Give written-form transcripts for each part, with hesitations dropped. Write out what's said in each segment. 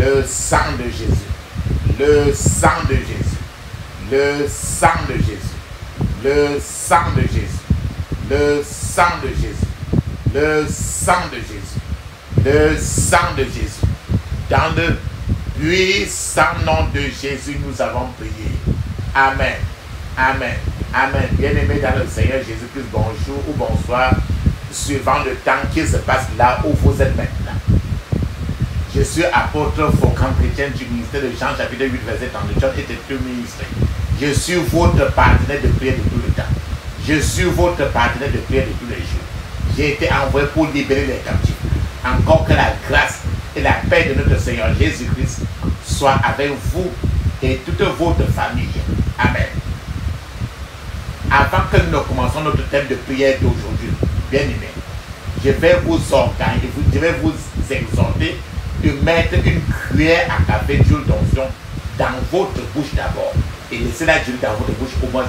Le sang de Jésus. Le sang de Jésus. Le sang de Jésus. Le sang de Jésus. Le sang de Jésus. Le sang de Jésus. Le sang de Jésus. Dans le puissant nom de Jésus, nous avons prié. Amen. Amen. Amen. Bien-aimés dans le Seigneur Jésus-Christ, bonjour ou bonsoir, suivant le temps qui se passe là où vous êtes maintenant. Je suis apôtre Faucon chrétien du ministère de Jean, chapitre 8, verset 30. John était tout ministre. Je suis votre partenaire de prière de tout le temps. Je suis votre partenaire de prière de tous les jours. J'ai été envoyé pour libérer les captifs. Encore que la grâce et la paix de notre Seigneur Jésus-Christ soient avec vous et toute votre famille. Amen. Avant que nous ne commencions notre thème de prière d'aujourd'hui, bien aimé, je vais vous organiser, je vais vous exhorter de mettre une cuillère à café d'huile d'onction dans votre bouche d'abord et laissez la d'huile dans votre bouche au moins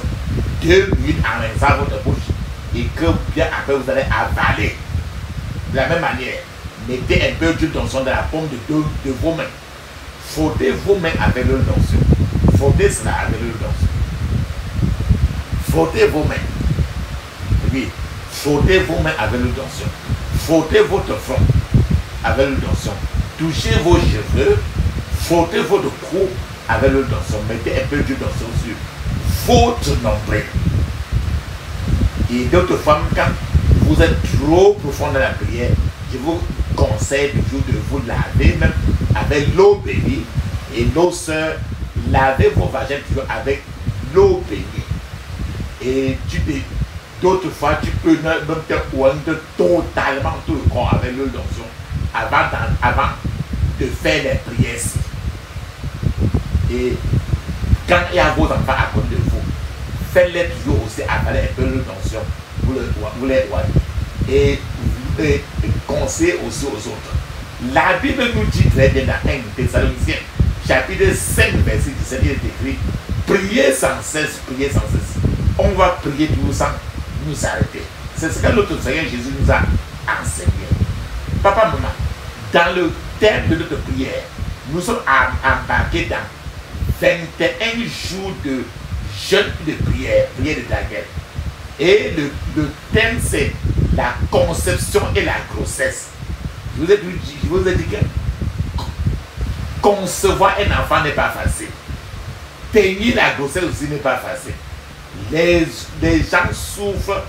2 minutes en rinçant votre bouche et que bien après vous allez avaler. De la même manière, mettez un peu d'huile d'onction dans la paume de vos mains. Frottez vos mains avec l'huile d'onction. Frottez cela avec l'huile d'onction. Frottez vos mains. Oui, frottez vos mains avec l'huile d'onction. Frottez votre front avec l'huile d'onction. Touchez vos cheveux. Frottez votre cou avec l'huile d'onction. Mettez un peu d'huile d'onction sur votre nombril. Et d'autres femmes, quand vous êtes trop profond dans la prière, je vous conseille toujours de vous laver même avec l'eau bénie. Et nos sœurs, lavez vos vagins toujours avec l'eau bénie. Et d'autres fois, tu peux même te oindre totalement tout le corps avec l'huile d'onction avant de faire les prières. Et quand il y a vos enfants à côté de vous, faites-les toujours aussi avaler un peu l'huile d'onction. Vous les voyez. Et conseillez aussi aux autres. La Bible nous dit très bien dans 1 Thessaloniciens, chapitre 5, verset 17, il est écrit, priez sans cesse, priez sans cesse. On va prier toujours sans nous arrêter. C'est ce que notre Seigneur Jésus nous a enseigné. Papa, maman, dans le thème de notre prière, nous sommes embarqués dans 21 jours de jeûne de prière, prière de Daniel. Et le thème, c'est la conception et la grossesse. Je vous ai dit que concevoir un enfant n'est pas facile. Tenir la grossesse aussi n'est pas facile. Les gens souffrent,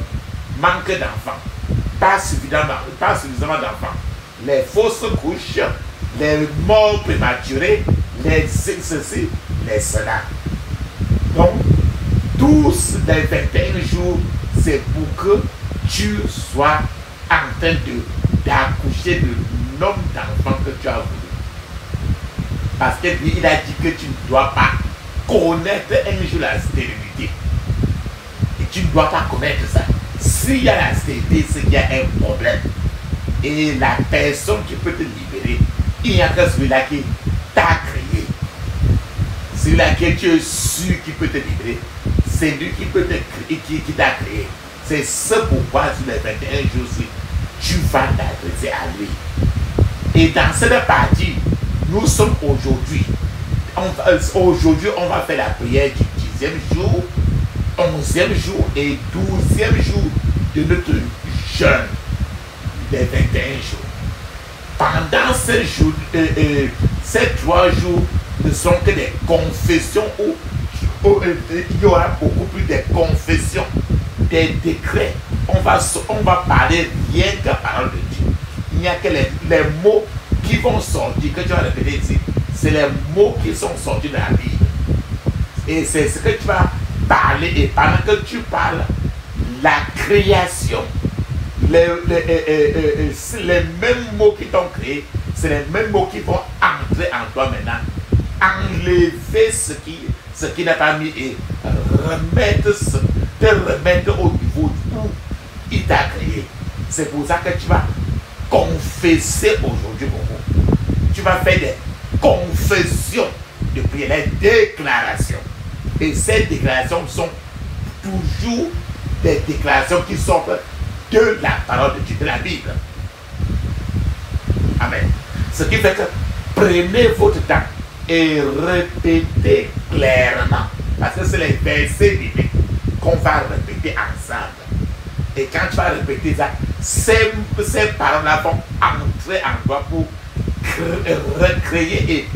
manquent d'enfants, pas suffisamment d'enfants. Les fausses couches, les morts prématurées, ceci, les cela. Donc, tous les 21 jours, c'est pour que tu sois en train d'accoucher de l'homme d'enfant que tu as voulu. Parce que lui, il a dit que tu ne dois pas connaître un jour la stérilité. Et tu ne dois pas connaître ça. S'il y a la stérilité, c'est qu'il y a un problème. Et la personne qui peut te libérer, il n'y a que celui-là qui t'a créé. Celui-là que tu es sûr qui peut te libérer, c'est lui qui peut te créer, qui t'a créé. C'est ce pourquoi sur les 21 jours-ci, tu vas t'adresser à lui. Et dans cette partie, nous sommes aujourd'hui. Aujourd'hui, on va faire la prière du 10e jour, 11e jour et 12e jour de notre jeûne des 21 jours. Pendant ces 3 jours ne sont que des confessions où il y aura beaucoup plus de confessions, des décrets. On va parler rien que la parole de Dieu. Il n'y a que les mots qui vont sortir, que tu vas répéter ici. C'est les mots qui sont sortis de la Bible. Et c'est ce que tu vas parler. Et pendant que tu parles, la création, les mêmes mots qui t'ont créé, c'est les mêmes mots qui vont entrer en toi maintenant. Enlever ce qui n'a pas mis et te remettre au niveau où il t'a créé. C'est pour ça que tu vas confesser aujourd'hui, Bobo. Tu vas faire des confessions de prière, les déclarations. Et ces déclarations sont toujours des déclarations qui sortent de la parole de Dieu, de la Bible. Amen. Ce qui fait que Prenez votre temps et répétez clairement. Parce que c'est les versets bibliques qu'on va répéter ensemble. Et quand tu vas répéter ça, ces paroles-là vont entrer en toi pour recréer et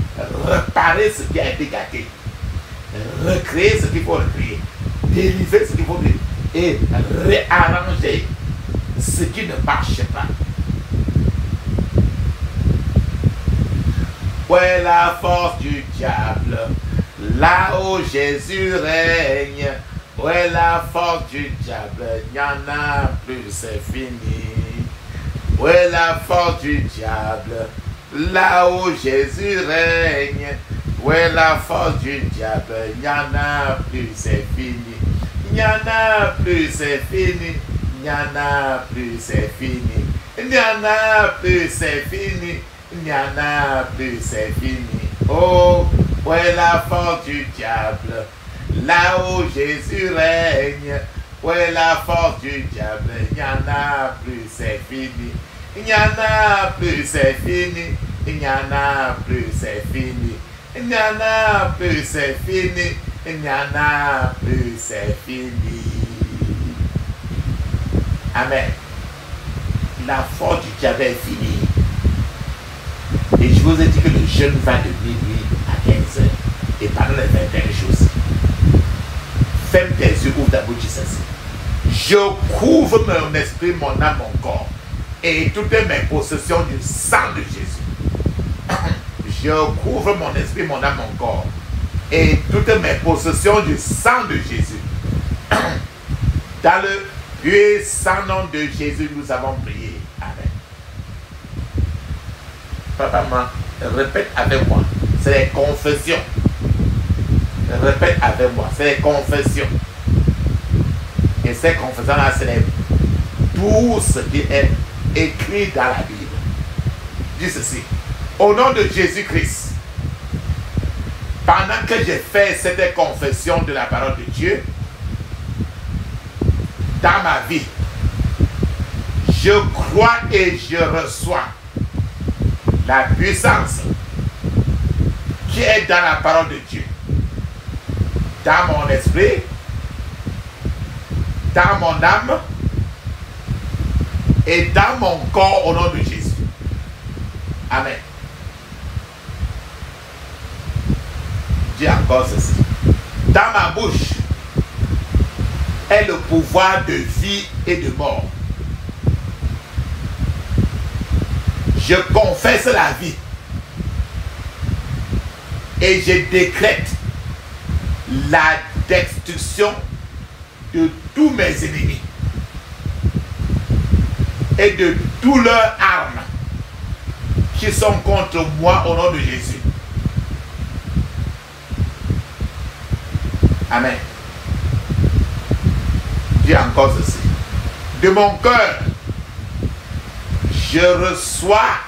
réparer ce qui a été gâté. Recréer ce qu'il faut recréer. Délivrer ce qu'il faut délivrer. Et réarranger ce qui ne marche pas. Où est la force du diable? Là où Jésus règne. Où est la force du diable? Il n'y en a plus, c'est fini. Où est la force du diable? Là où Jésus règne. Où est la force du diable? Il n'y en a plus, c'est fini. Il n'y en a plus, c'est fini. Il n'y en a plus, c'est fini. Il n'y en a plus, c'est fini. Il n'y en a plus, c'est fini. Oh, où est la force du diable? Là où Jésus règne. Où est la force du diable? Il n'y en a plus, c'est fini. Il n'y en a plus, c'est fini. Il n'y en a plus, c'est fini. Il n'y en a plus, c'est fini. Il n'y en a plus, c'est fini. Amen. La force du diable est finie. Et je vous ai dit que le jeûne va de minuit à 15h. Et pendant les 21 jours. Ferme tes yeux, ouvre ta bouche, ceci. Je couvre mon esprit, mon âme, mon corps. Et toutes mes possessions du sang de Jésus. Je couvre mon esprit, mon âme, mon corps. Et toutes mes possessions du sang de Jésus. Dans le puissant nom de Jésus, nous avons prié. Amen. Papa, maman, répète avec moi. C'est les confessions. Répète avec moi. C'est les confessions. Et ces confessions-là, c'est tout ce qui est écrit dans la Bible. Dis ceci. Au nom de Jésus-Christ, pendant que j'ai fait cette confession de la parole de Dieu, dans ma vie, je crois et je reçois la puissance qui est dans la parole de Dieu, dans mon esprit, dans mon âme et dans mon corps au nom de Jésus. Amen. Dis encore ceci. Dans ma bouche est le pouvoir de vie et de mort. Je confesse la vie et je décrète la destruction de tous mes ennemis et de toutes leurs armes qui sont contre moi au nom de Jésus. Amen. Dis encore ceci. De mon cœur, je reçois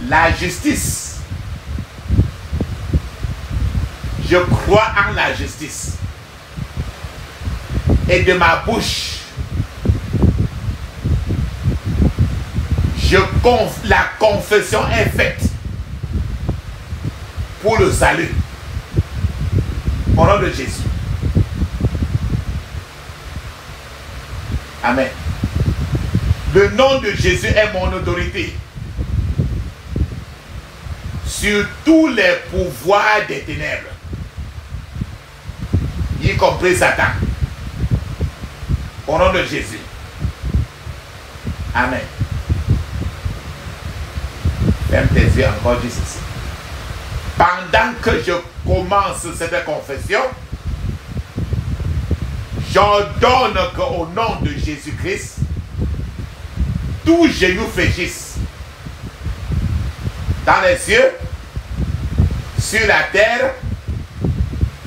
la justice. Je crois en la justice. Et de ma bouche, la confession est faite pour le salut. Au nom de Jésus. Amen. Le nom de Jésus est mon autorité sur tous les pouvoirs des ténèbres, y compris Satan. Au nom de Jésus. Amen. Ferme tes yeux encore, dis ceci. Pendant que je commence cette confession, j'ordonne qu'au nom de Jésus-Christ, tout genou fléchisse dans les cieux, sur la terre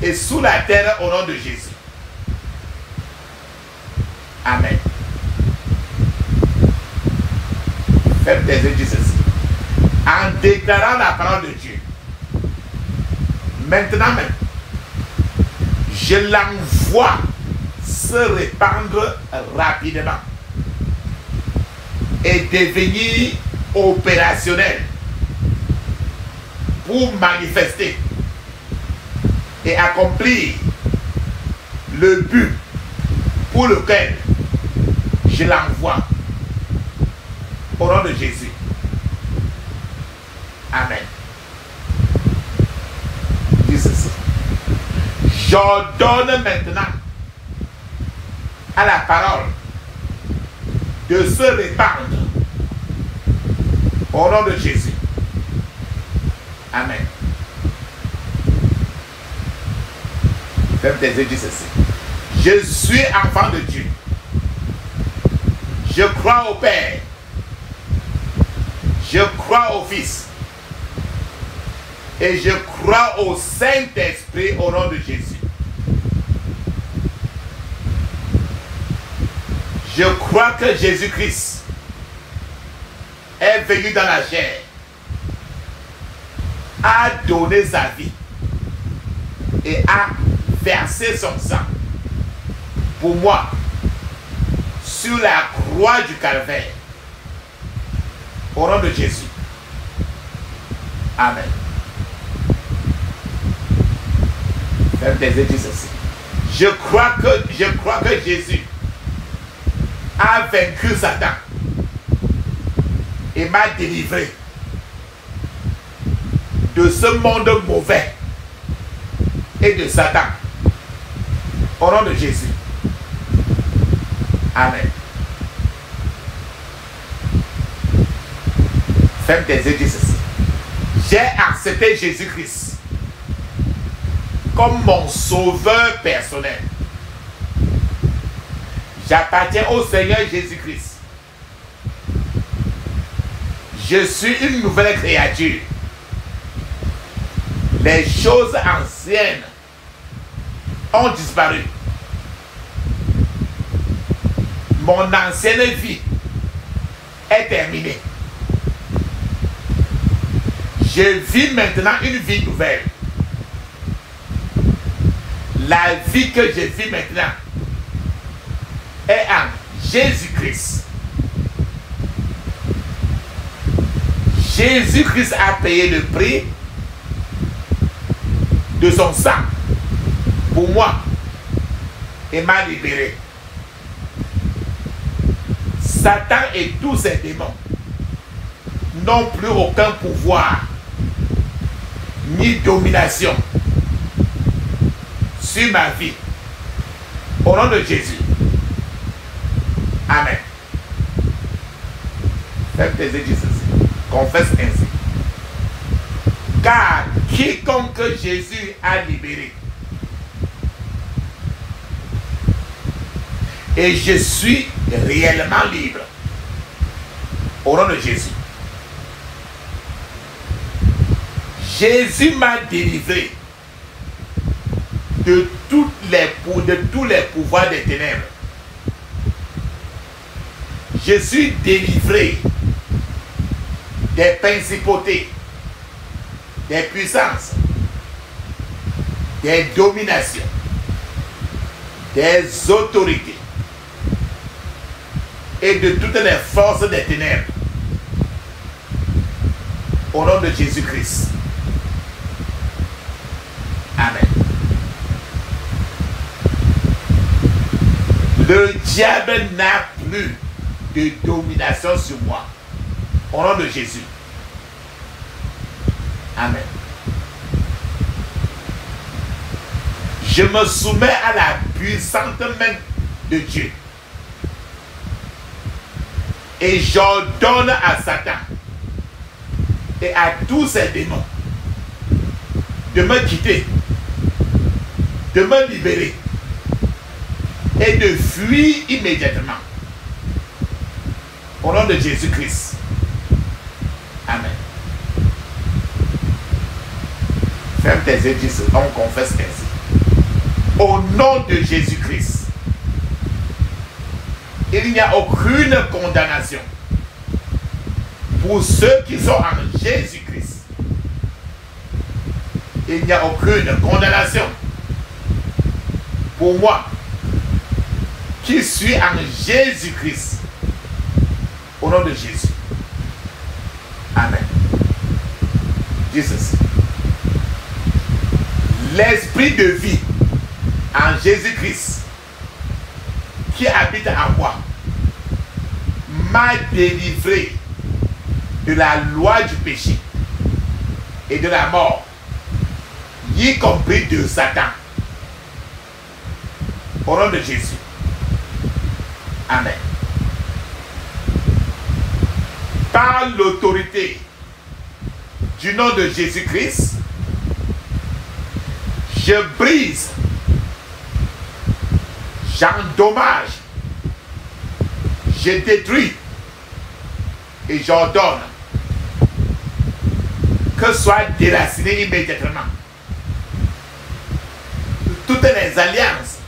et sous la terre au nom de Jésus. Amen. Ferme tes yeux, dis ceci. En déclarant la parole de Dieu, maintenant même, je l'envoie se répandre rapidement et devenir opérationnel pour manifester et accomplir le but pour lequel je l'envoie. Au nom de Jésus. Amen. Dis ceci. J'ordonne maintenant à la parole de se répandre au nom de Jésus. Amen. Ferme tes yeux, dis ceci. Je suis enfant de Dieu. Je crois au Père. Je crois au Fils. Et je crois au Saint-Esprit au nom de Jésus. Je crois que Jésus-Christ est venu dans la chair, a donné sa vie et a versé son sang pour moi sur la croix du Calvaire. Au nom de Jésus. Amen. Ferme tes yeux, dis ceci. Je crois que Jésus a vaincu Satan et m'a délivré de ce monde mauvais et de Satan. Au nom de Jésus. Amen. Ferme tes yeux, dis ceci. J'ai accepté Jésus-Christ comme mon sauveur personnel. J'appartiens au Seigneur Jésus-Christ. Je suis une nouvelle créature. Les choses anciennes ont disparu. Mon ancienne vie est terminée. Je vis maintenant une vie nouvelle. La vie que je vis maintenant est en Jésus-Christ. Jésus-Christ a payé le prix de son sang pour moi et m'a libéré. Satan et tous ses démons n'ont plus aucun pouvoir ni domination sur ma vie. Au nom de Jésus. Amen. Faites tes yeux, dis ceci. Confesse ainsi. Car quiconque Jésus a libéré, et je suis réellement libre. Au nom de Jésus. Jésus m'a délivré de tous les pouvoirs des ténèbres. Je suis délivré des principautés, des puissances, des dominations, des autorités et de toutes les forces des ténèbres. Au nom de Jésus-Christ. Amen. Le diable n'a plus de domination sur moi. Au nom de Jésus. Amen. Je me soumets à la puissante main de Dieu. Et j'ordonne à Satan et à tous ses démons de me quitter, de me libérer et de fuir immédiatement. Au nom de Jésus-Christ. Amen. Ferme tes yeux, dis, on confesse ainsi. Au nom de Jésus-Christ, il n'y a aucune condamnation pour ceux qui sont en Jésus-Christ. Il n'y a aucune condamnation pour moi qui suis en Jésus-Christ. Au nom de Jésus. Amen. Dis ceci. l'esprit de vie en Jésus-Christ qui habite en moi m'a délivré de la loi du péché et de la mort, y compris de Satan. Au nom de Jésus. Amen. Par l'autorité du nom de Jésus-Christ, je brise, j'endommage, je détruis et j'ordonne que soit déraciné immédiatement toutes les alliances,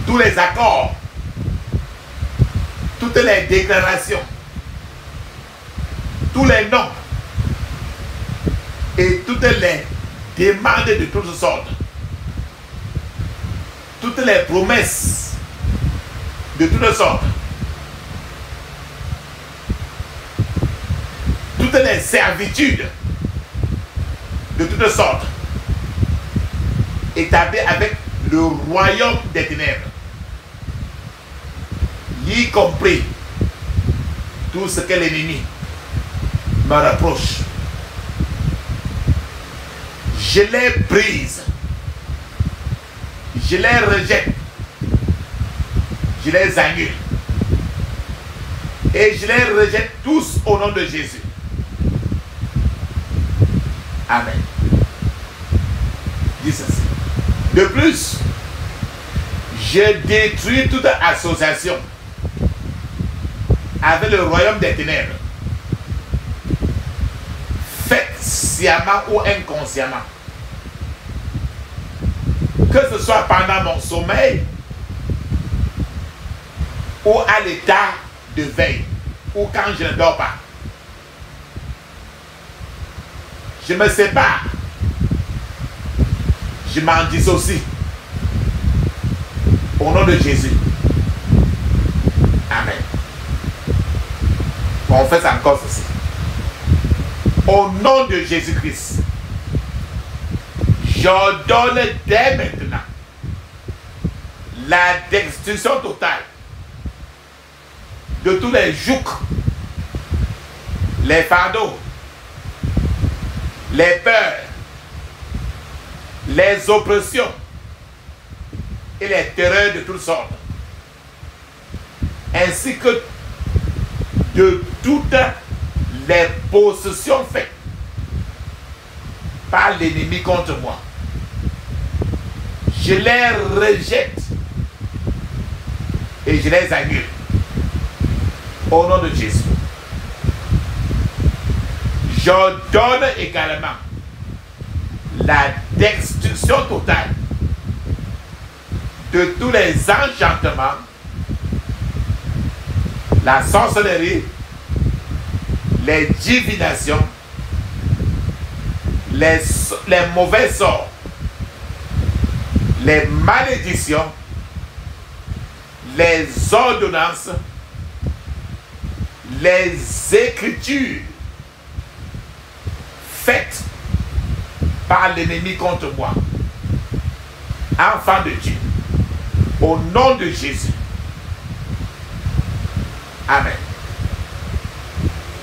tous les accords, toutes les déclarations, tous les noms et toutes les demandes de toutes sortes, toutes les promesses de toutes sortes, toutes les servitudes de toutes sortes établies avec le royaume des ténèbres, y compris tout ce que l'ennemi me reproche. Je les brise, je les rejette, je les annule et je les rejette tous au nom de Jésus. Amen. Dis ceci. De plus, je détruis toute association avec le royaume des ténèbres, faite sciemment ou inconsciemment, que ce soit pendant mon sommeil ou à l'état de veille ou quand je ne dors pas. Je me sépare, je m'en dissocie au nom de Jésus. Amen. On fait encore ceci. Au nom de Jésus-Christ, j'ordonne dès maintenant la destruction totale de tous les jougs, les fardeaux, les peurs, les oppressions et les terreurs de toutes sortes, ainsi que de toutes les possessions faites par l'ennemi contre moi. Je les rejette et je les annule au nom de Jésus. J'ordonne également la destruction totale de tous les enchantements, la sorcellerie, les divinations, les mauvais sorts, les malédictions, les ordonnances, les écritures faites par l'ennemi contre moi. Enfant de Dieu, au nom de Jésus. Amen.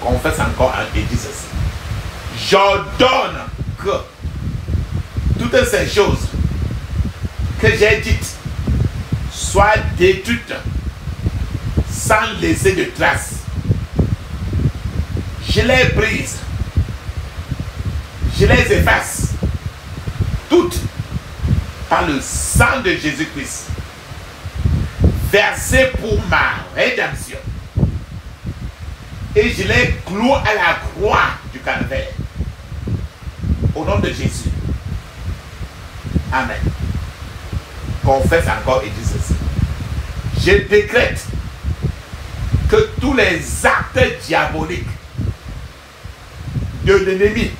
Confesse encore et dis ceci. J'ordonne que toutes ces choses que j'ai dites soient détruites sans laisser de traces. Je les brise, je les efface, toutes par le sang de Jésus-Christ, versé pour ma rédemption. Et je les cloue à la croix du calvaire. Au nom de Jésus. Amen. Confesse encore et dis ceci. Je décrète que tous les actes diaboliques de l'ennemi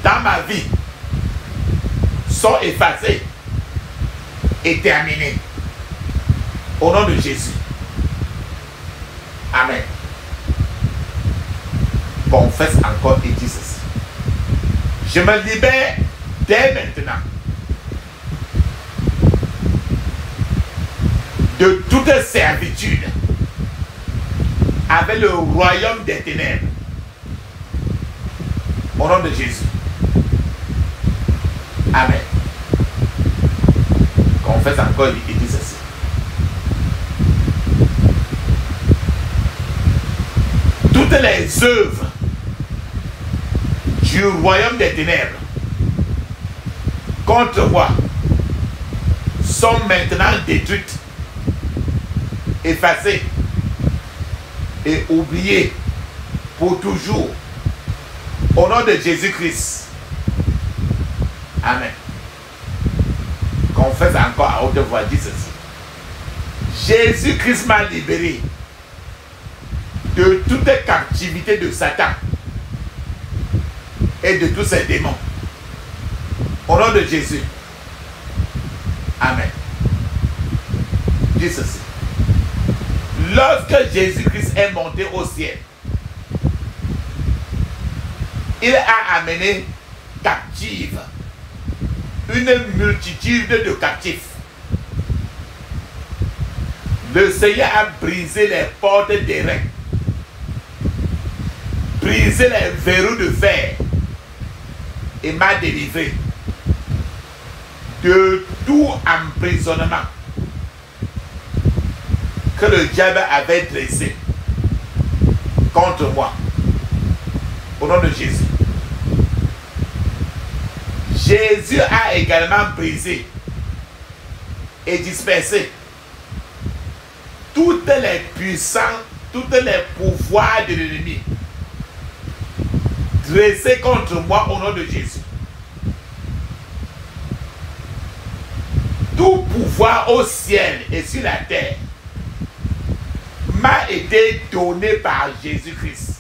dans ma vie sont effacés et terminés. Au nom de Jésus. Amen. Confesse encore et dis ceci. Je me libère dès maintenant de toute servitude avec le royaume des ténèbres. Au nom de Jésus. Amen. Confesse encore, il dit ceci. Toutes les œuvres du royaume des ténèbres contre moi sont maintenant détruites, effacées et oubliées pour toujours. Au nom de Jésus-Christ. Amen. Confesse encore à haute voix, dis ceci. Jésus-Christ m'a libéré de toute captivité de Satan et de tous ses démons. Au nom de Jésus. Amen. Dis ceci. Lorsque Jésus-Christ est monté au ciel, il a amené captive une multitude de captifs. Le Seigneur a brisé les portes d'airain, brisé les verrous de fer et m'a délivré de tout emprisonnement que le diable avait dressé contre moi. Au nom de Jésus. Jésus a également brisé et dispersé toutes les puissances, tous les pouvoirs de l'ennemi dressés contre moi au nom de Jésus. Tout pouvoir au ciel et sur la terre m'a été donné par Jésus-Christ.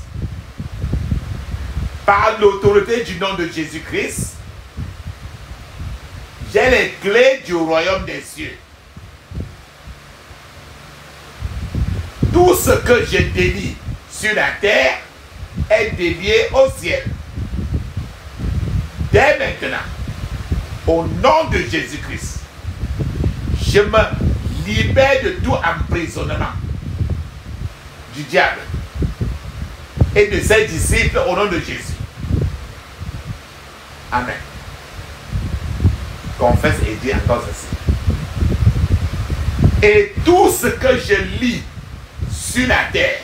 Par l'autorité du nom de Jésus-Christ, j'ai les clés du royaume des cieux. Tout ce que je délie sur la terre est délié au ciel. Dès maintenant, au nom de Jésus-Christ, je me libère de tout emprisonnement du diable et de ses disciples au nom de Jésus. Amen. Confesse et dis encore ceci. Et tout ce que je lis sur la terre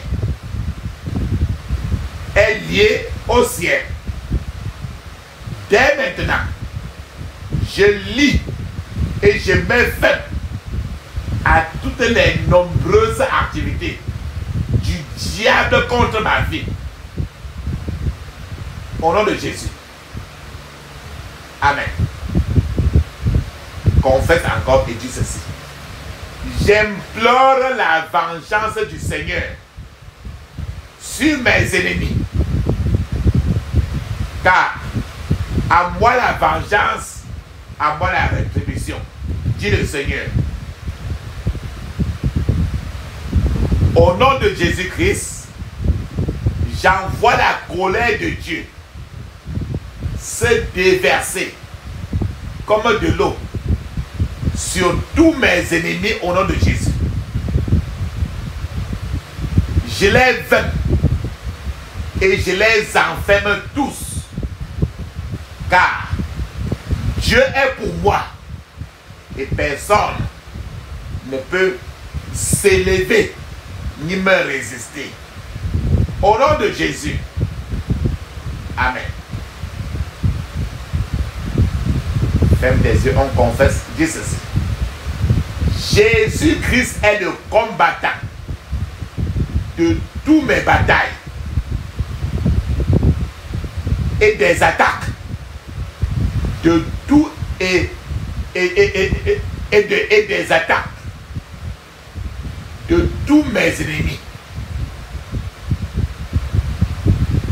est lié au ciel. Dès maintenant, je lis et je mets fin à toutes les nombreuses activités du diable contre ma vie. Au nom de Jésus. Amen. Confesse encore et dis ceci. J'implore la vengeance du Seigneur sur mes ennemis. Car à moi la vengeance, à moi la rétribution, dit le Seigneur. Au nom de Jésus-Christ, j'envoie la colère de Dieu se déverser comme de l'eau sur tous mes ennemis au nom de Jésus. Je les vainc et je les enferme tous, car Dieu est pour moi et personne ne peut s'élever ni me résister. Au nom de Jésus. Amen. Ferme tes yeux, on confesse, dis ceci. Jésus-Christ est le combattant de toutes mes batailles et des attaques de tout et des attaques de tous mes ennemis.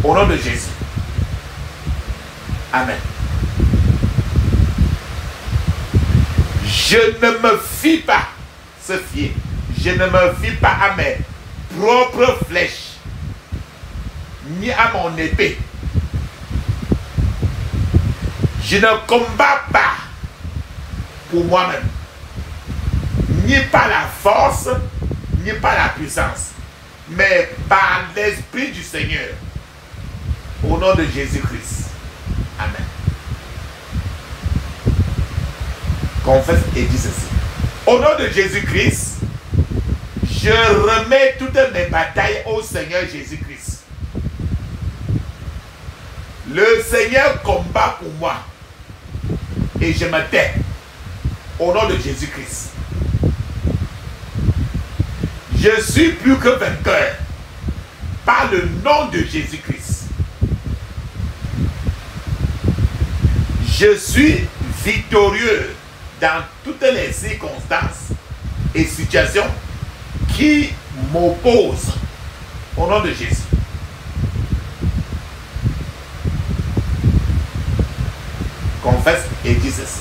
Au nom de Jésus. Amen. Je ne me fie pas, se fier. Je ne me fie pas à mes propres flèches, ni à mon épée. Je ne combats pas pour moi-même, ni par la force, ni par la puissance, mais par l'Esprit du Seigneur, au nom de Jésus-Christ. Amen. Confesse et dis ceci. Au nom de Jésus-Christ, je remets toutes mes batailles au Seigneur Jésus-Christ. Le Seigneur combat pour moi et je me tais au nom de Jésus-Christ. Je suis plus que vainqueur par le nom de Jésus-Christ. Je suis victorieux dans toutes les circonstances et situations qui m'opposent au nom de Jésus. Confesse et dis ceci.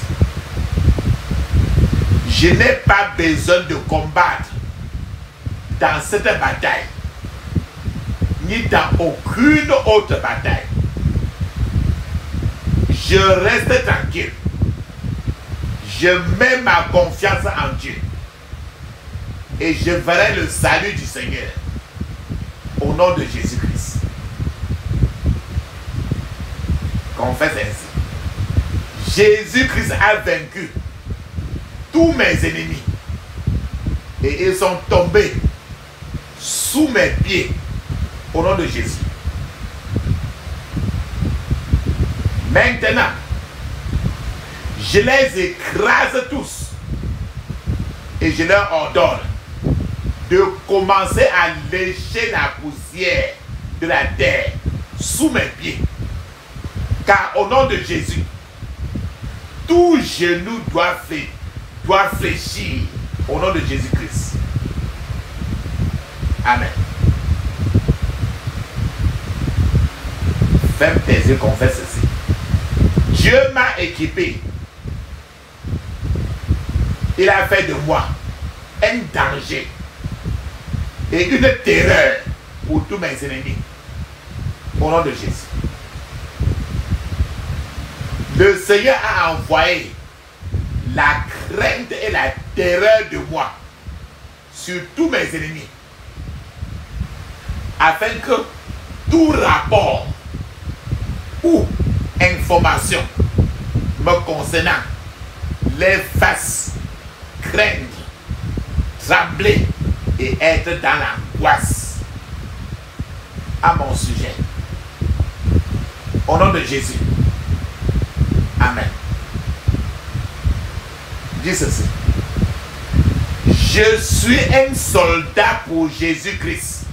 Je n'ai pas besoin de combattre dans cette bataille, ni dans aucune autre bataille. Je reste tranquille. Je mets ma confiance en Dieu. Et je verrai le salut du Seigneur. Au nom de Jésus-Christ. Confesse ainsi. Jésus-Christ a vaincu tous mes ennemis. Et ils sont tombés sous mes pieds. Au nom de Jésus. Maintenant, je les écrase tous et je leur ordonne de commencer à lécher la poussière de la terre sous mes pieds. Car au nom de Jésus, tout genou doit fléchir au nom de Jésus-Christ. Amen. Ferme tes yeux, confesse ceci. Dieu m'a équipé. Il a fait de moi un danger et une terreur pour tous mes ennemis. Au nom de Jésus. Le Seigneur a envoyé la crainte et la terreur de moi sur tous mes ennemis, afin que tout rapport ou information me concernant les fasse craindre, trembler et être dans l'angoisse à mon sujet. Au nom de Jésus. Amen. Dis ceci. Je suis un soldat pour Jésus-Christ.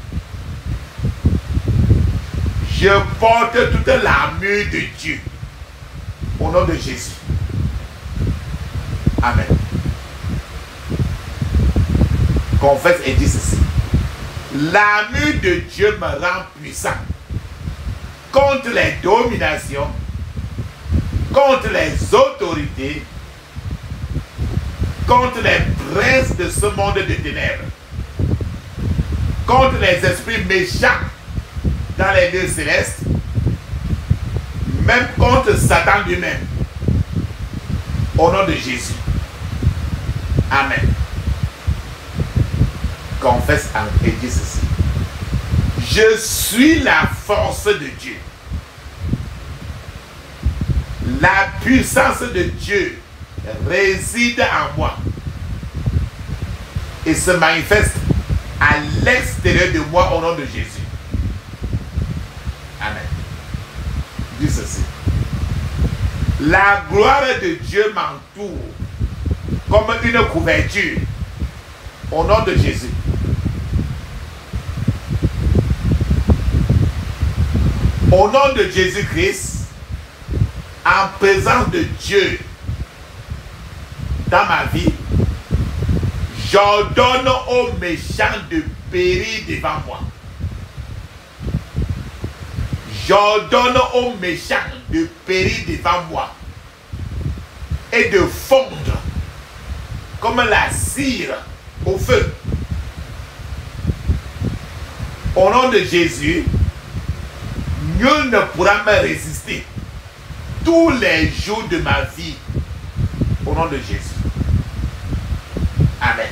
Je porte toute l'armure de Dieu. Au nom de Jésus. Amen. Confesse et dis ceci. L'armure de Dieu me rend puissant contre les dominations, contre les autorités, contre les princes de ce monde de ténèbres, contre les esprits méchants dans les lieux célestes, même contre Satan lui-même. Au nom de Jésus. Amen. Confesse et dis ceci. Je suis la force de Dieu. La puissance de Dieu réside en moi et se manifeste à l'extérieur de moi au nom de Jésus. Amen. Dis ceci. La gloire de Dieu m'entoure comme une couverture au nom de Jésus. Au nom de Jésus-Christ, en présence de Dieu dans ma vie, j'ordonne aux méchants de périr devant moi. J'ordonne aux méchants de périr devant moi et de fondre comme la cire au feu. Au nom de Jésus, nul ne pourra me résister tous les jours de ma vie. Au nom de Jésus. Amen.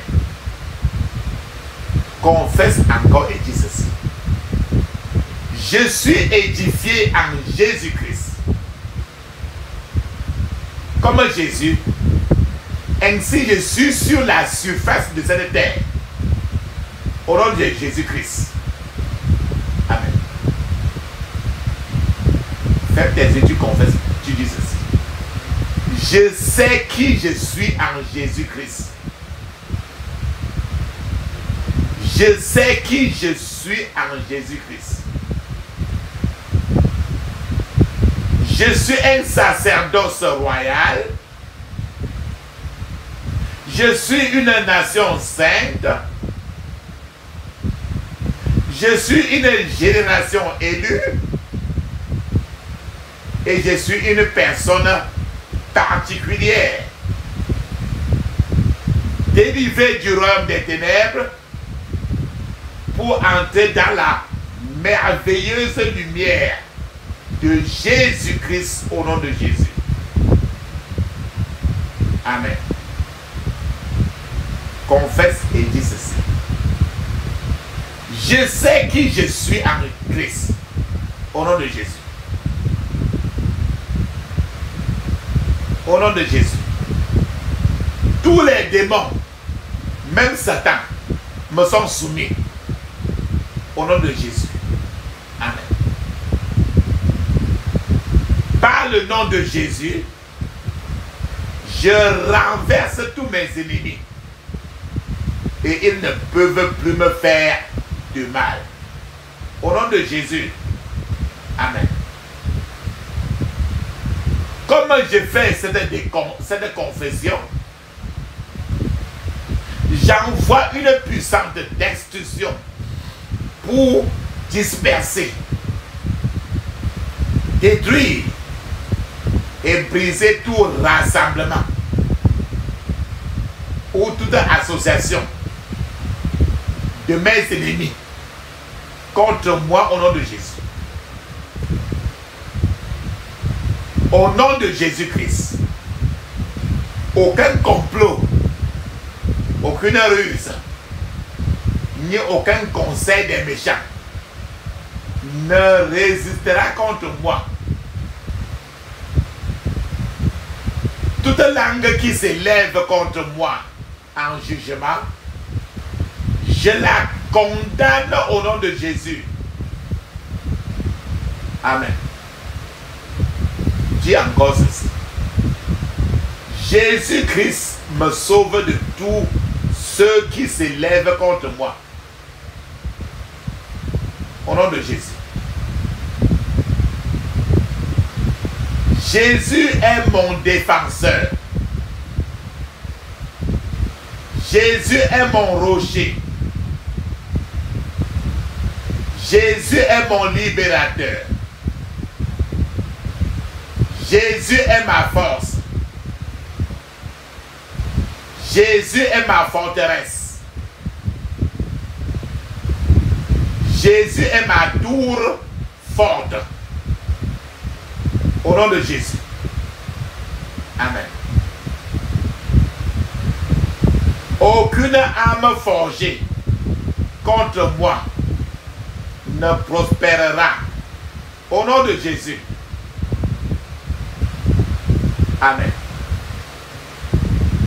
Confesse encore et dis ceci. Je suis édifié en Jésus-Christ. Comme Jésus, ainsi je suis sur la surface de cette terre. Au nom de Jésus-Christ. Amen. Ferme tes yeux, tu confesses, tu dis ceci. Je sais qui je suis en Jésus-Christ. Je sais qui je suis en Jésus-Christ. Je suis un sacerdoce royal. Je suis une nation sainte. Je suis une génération élue. Et je suis une personne particulière. Délivrée du royaume des ténèbres pour entrer dans la merveilleuse lumière de Jésus-Christ au nom de Jésus. Amen. Confesse et dis ceci. Je sais qui je suis en Christ au nom de Jésus. Au nom de Jésus. Tous les démons, même Satan, me sont soumis. Au nom de Jésus. Amen. Par le nom de Jésus, je renverse tous mes ennemis. Et ils ne peuvent plus me faire de mal. Au nom de Jésus. Amen. Comme je fais cette confession, j'envoie une puissante destruction pour disperser, détruire et briser tout rassemblement ou toute association de mes ennemis contre moi au nom de Jésus. Au nom de Jésus-Christ, aucun complot, aucune ruse, ni aucun conseil des méchants ne résistera contre moi. Toute langue qui s'élève contre moi en jugement, je la condamne au nom de Jésus. Amen. Dis encore ceci. Jésus-Christ me sauve de tous ceux qui s'élèvent contre moi. Au nom de Jésus. Jésus est mon défenseur. Jésus est mon rocher. Jésus est mon libérateur. Jésus est ma force. Jésus est ma forteresse. Jésus est ma tour forte. Au nom de Jésus. Amen. Aucune âme forgée contre moi ne prospérera. Au nom de Jésus. Amen.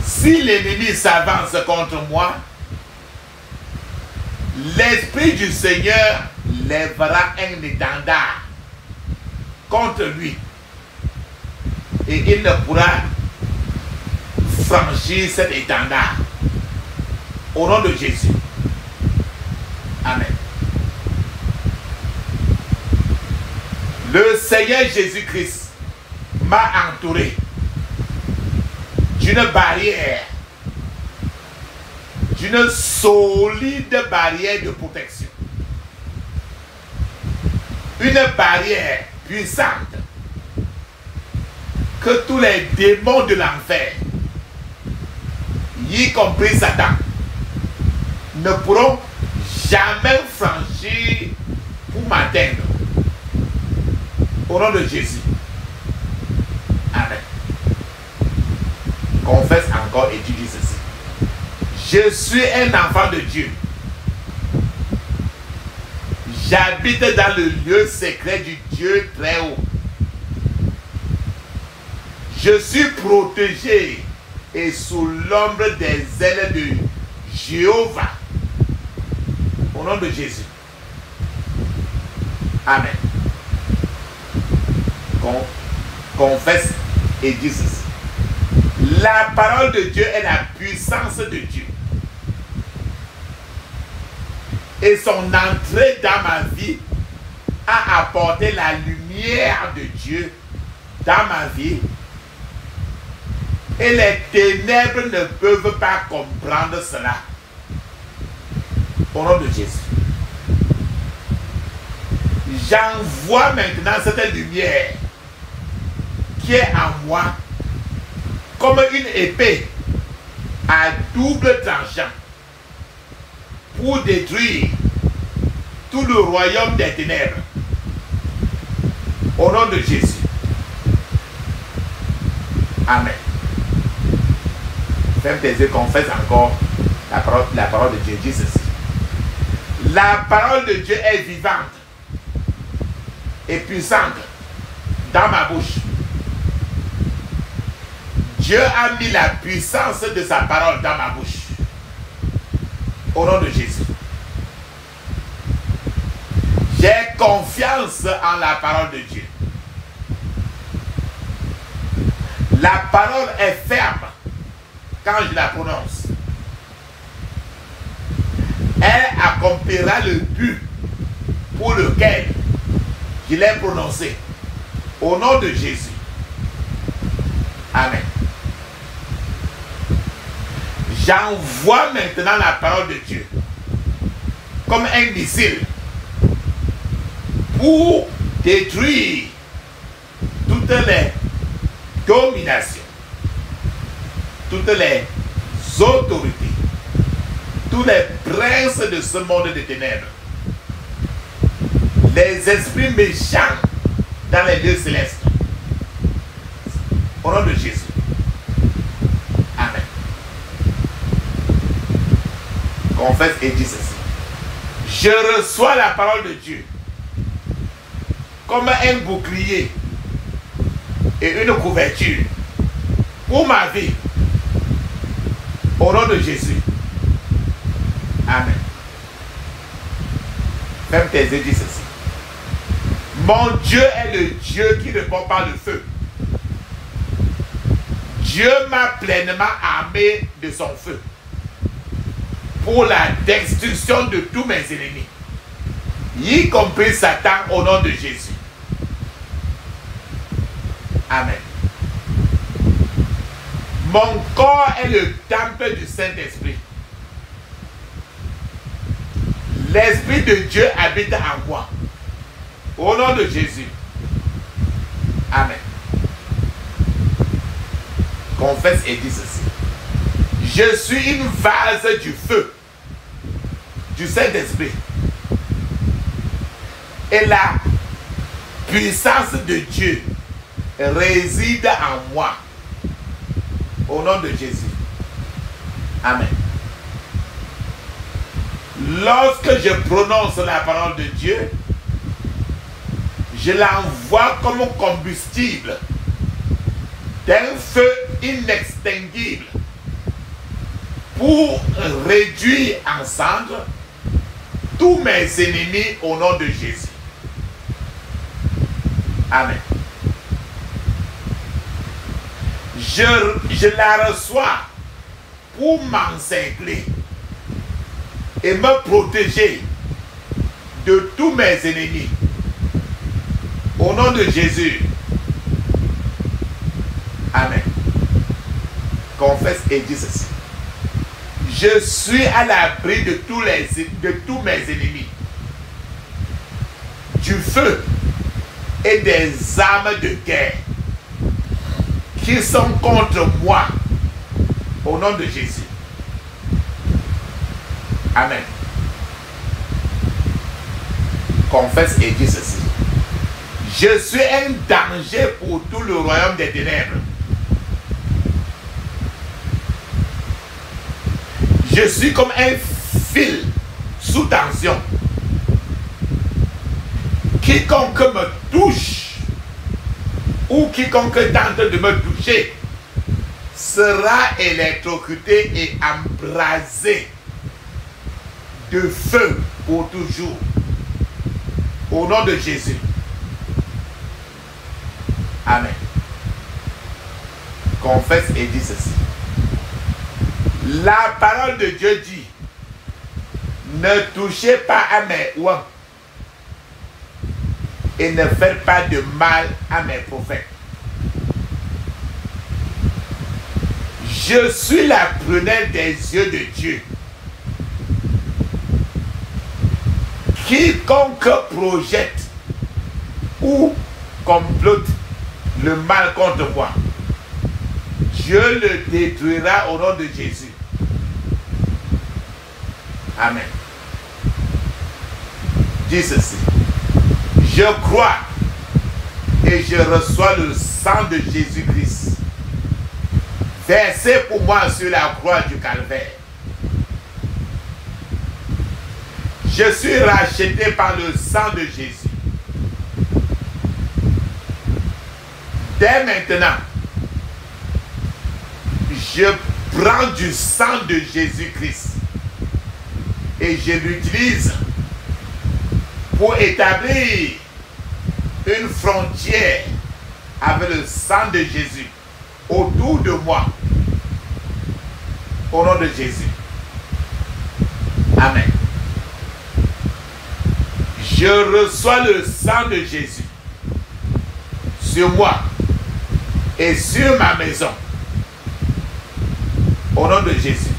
Si l'ennemi s'avance contre moi, l'Esprit du Seigneur lèvera un étendard contre lui. Et il ne pourra franchir cet étendard. Au nom de Jésus. Amen. Le Seigneur Jésus-Christ m'a entouré d'une barrière, d'une solide barrière de protection. Une barrière puissante que tous les démons de l'enfer, y compris Satan, ne pourront jamais franchir pour m'atteindre. Au nom de Jésus. Amen. Confesse encore et tu dis ceci. Je suis un enfant de Dieu. J'habite dans le lieu secret du Dieu très haut. Je suis protégé et sous l'ombre des ailes de Jéhovah. Au nom de Jésus. Amen. Confesse et dis ceci. La parole de Dieu est la puissance de Dieu. Et son entrée dans ma vie a apporté la lumière de Dieu dans ma vie. Et les ténèbres ne peuvent pas comprendre cela. Au nom de Jésus. J'envoie maintenant cette lumière qui est en moi comme une épée à double tranchant pour détruire tout le royaume des ténèbres. Au nom de Jésus. Amen. Ferme tes yeux, confesse encore la parole de Dieu. Dis ceci. La parole de Dieu est vivante et puissante dans ma bouche. Dieu a mis la puissance de sa parole dans ma bouche. Au nom de Jésus. J'ai confiance en la parole de Dieu. La parole est ferme quand je la prononce. Elle accomplira le but pour lequel je l'ai prononcé. Au nom de Jésus. Amen. J'envoie maintenant la parole de Dieu comme un missile pour détruire toutes les dominations, toutes les autorités, tous les princes de ce monde de ténèbres, les esprits méchants dans les lieux célestes. Au nom de Jésus. Amen. Confesse et dis ceci. Je reçois la parole de Dieu comme un bouclier et une couverture pour ma vie. Au nom de Jésus. Amen. Ferme tes yeux, dis ceci. Mon Dieu est le Dieu qui répond par le feu. Dieu m'a pleinement armé de son feu pour la destruction de tous mes ennemis, y compris Satan, au nom de Jésus. Amen. Mon corps est le temple du Saint-Esprit. L'Esprit de Dieu habite en moi. Au nom de Jésus. Amen. Confesse et dis ceci. Je suis une vase du feu du Saint-Esprit. Et la puissance de Dieu réside en moi. Au nom de Jésus. Amen. Lorsque je prononce la parole de Dieu, je l'envoie comme combustible d'un feu inextinguible pour réduire en cendres tous mes ennemis au nom de Jésus. Amen. Je la reçois pour m'encercler et me protéger de tous mes ennemis. Au nom de Jésus. Amen. Confesse et dis ceci. Je suis à l'abri de tous mes ennemis, du feu et des armes de guerre qui sont contre moi. Au nom de Jésus. Amen. Confesse et dis ceci. Je suis un danger pour tout le royaume des ténèbres. Je suis comme un fil sous tension. Quiconque me touche ou quiconque tente de me toucher sera électrocuté et embrasé de feu pour toujours. Au nom de Jésus. Amen. Confesse et dis ceci. La parole de Dieu dit, ne touchez pas à mes oies et ne faites pas de mal à mes prophètes. Je suis la prunelle des yeux de Dieu. Quiconque projette ou complote le mal contre moi, Dieu le détruira au nom de Jésus. Amen. Dis ceci. Je crois et je reçois le sang de Jésus-Christ versé pour moi sur la croix du Calvaire. Je suis racheté par le sang de Jésus. Dès maintenant, je prends du sang de Jésus-Christ et je l'utilise pour établir une frontière avec le sang de Jésus autour de moi. Au nom de Jésus. Amen. Je reçois le sang de Jésus sur moi et sur ma maison. Au nom de Jésus.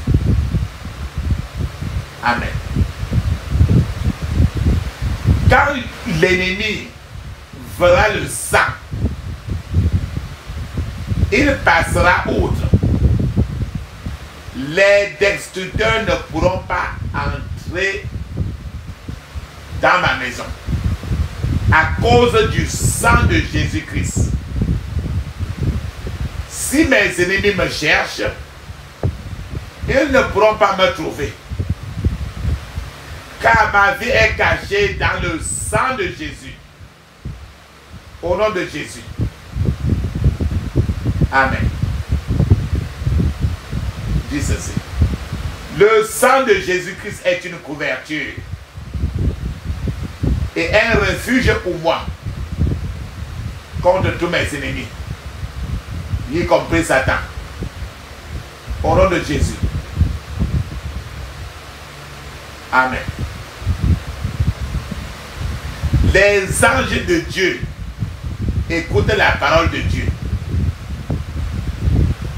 Amen. Quand l'ennemi verra le sang, il passera outre. Les destructeurs ne pourront pas entrer dans ma maison à cause du sang de Jésus-Christ. Si mes ennemis me cherchent, ils ne pourront pas me trouver. Car ma vie est cachée dans le sang de Jésus. Au nom de Jésus. Amen. Dis ceci. Le sang de Jésus-Christ est une couverture et un refuge pour moi contre tous mes ennemis, y compris Satan. Au nom de Jésus. Amen. Les anges de Dieu écoutent la parole de Dieu.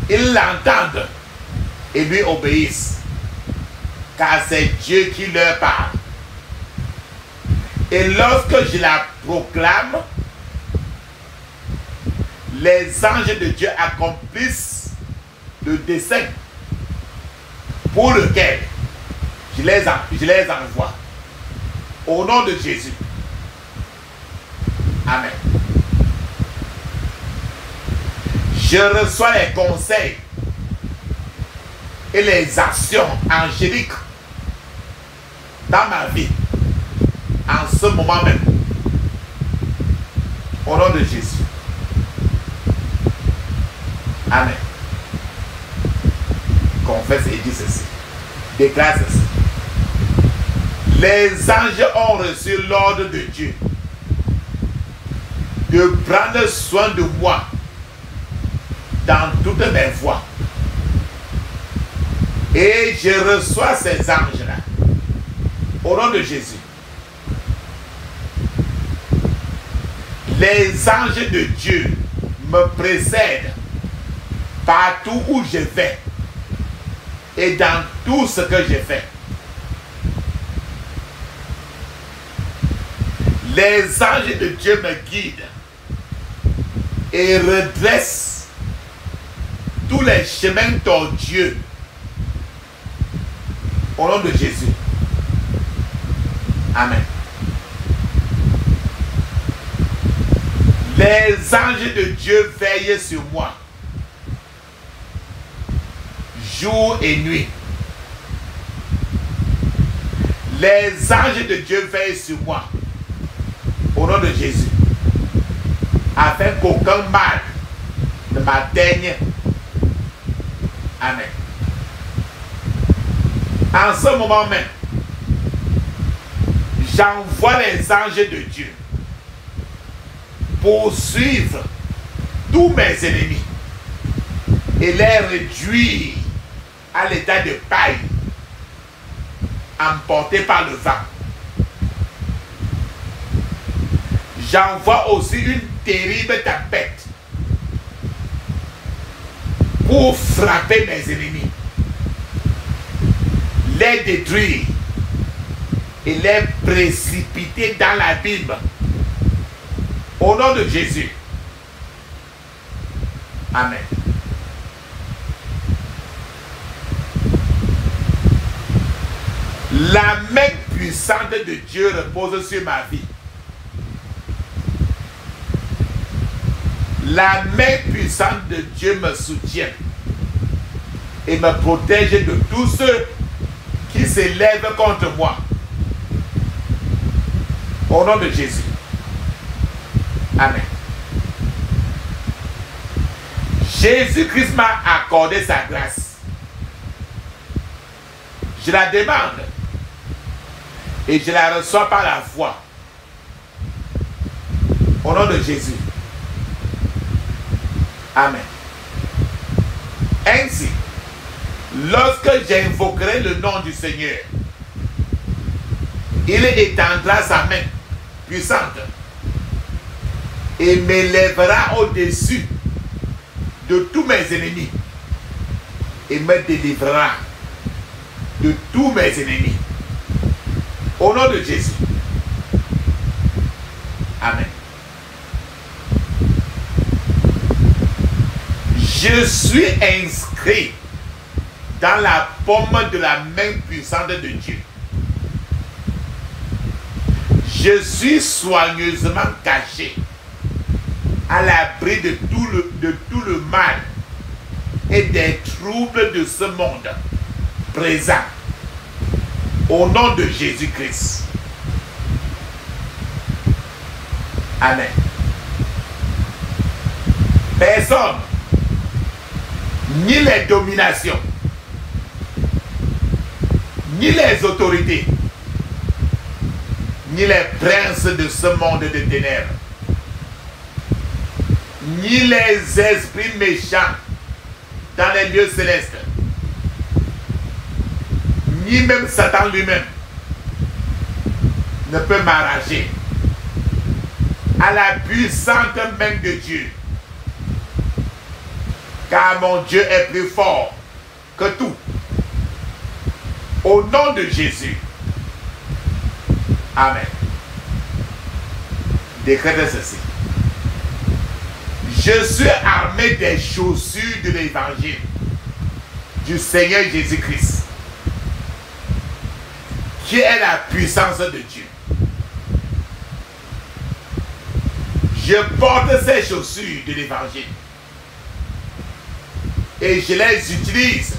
Ils l'entendent et lui obéissent, car c'est Dieu qui leur parle. Et lorsque je la proclame, les anges de Dieu accomplissent le dessein pour lequel je les envoie. Au nom de Jésus. Amen. Je reçois les conseils et les actions angéliques dans ma vie en ce moment même. Au nom de Jésus. Amen. Confesse et dis ceci. Déclare ceci. Les anges ont reçu l'ordre de Dieu de prendre soin de moi dans toutes mes voies. Et je reçois ces anges-là au nom de Jésus. Les anges de Dieu me précèdent partout où je vais et dans tout ce que je fais. Les anges de Dieu me guident et redressent tous les chemins tortueux au nom de Jésus. Amen. Les anges de Dieu veillent sur moi, jour et nuit. Les anges de Dieu veillent sur moi, au nom de Jésus, afin qu'aucun mal ne m'atteigne. Amen. En ce moment même, j'envoie les anges de Dieu pour suivre tous mes ennemis et les réduire à l'état de paille, emportés par le vent. J'envoie aussi une terrible tempête pour frapper mes ennemis, les détruire et les précipiter dans l'abîme. Au nom de Jésus. Amen. La main puissante de Dieu repose sur ma vie. La main puissante de Dieu me soutient et me protège de tous ceux qui s'élèvent contre moi. Au nom de Jésus. Amen. Jésus-Christ m'a accordé sa grâce. Je la demande et je la reçois par la foi. Au nom de Jésus. Amen. Ainsi, lorsque j'invoquerai le nom du Seigneur, il étendra sa main puissante et m'élèvera au-dessus de tous mes ennemis et me délivrera de tous mes ennemis. Au nom de Jésus. Amen. Je suis inscrit dans la paume de la main puissante de Dieu. Je suis soigneusement caché à l'abri de tout le mal et des troubles de ce monde présent. Au nom de Jésus-Christ. Amen. Personne, ni les dominations, ni les autorités, ni les princes de ce monde de ténèbres, ni les esprits méchants dans les lieux célestes, ni même Satan lui-même ne peut m'arracher à la puissante main de Dieu. Car mon Dieu est plus fort que tout. Au nom de Jésus. Amen. Décrète ceci. Je suis armé des chaussures de l'évangile du Seigneur Jésus-Christ, qui est la puissance de Dieu. Je porte ces chaussures de l'évangile et je les utilise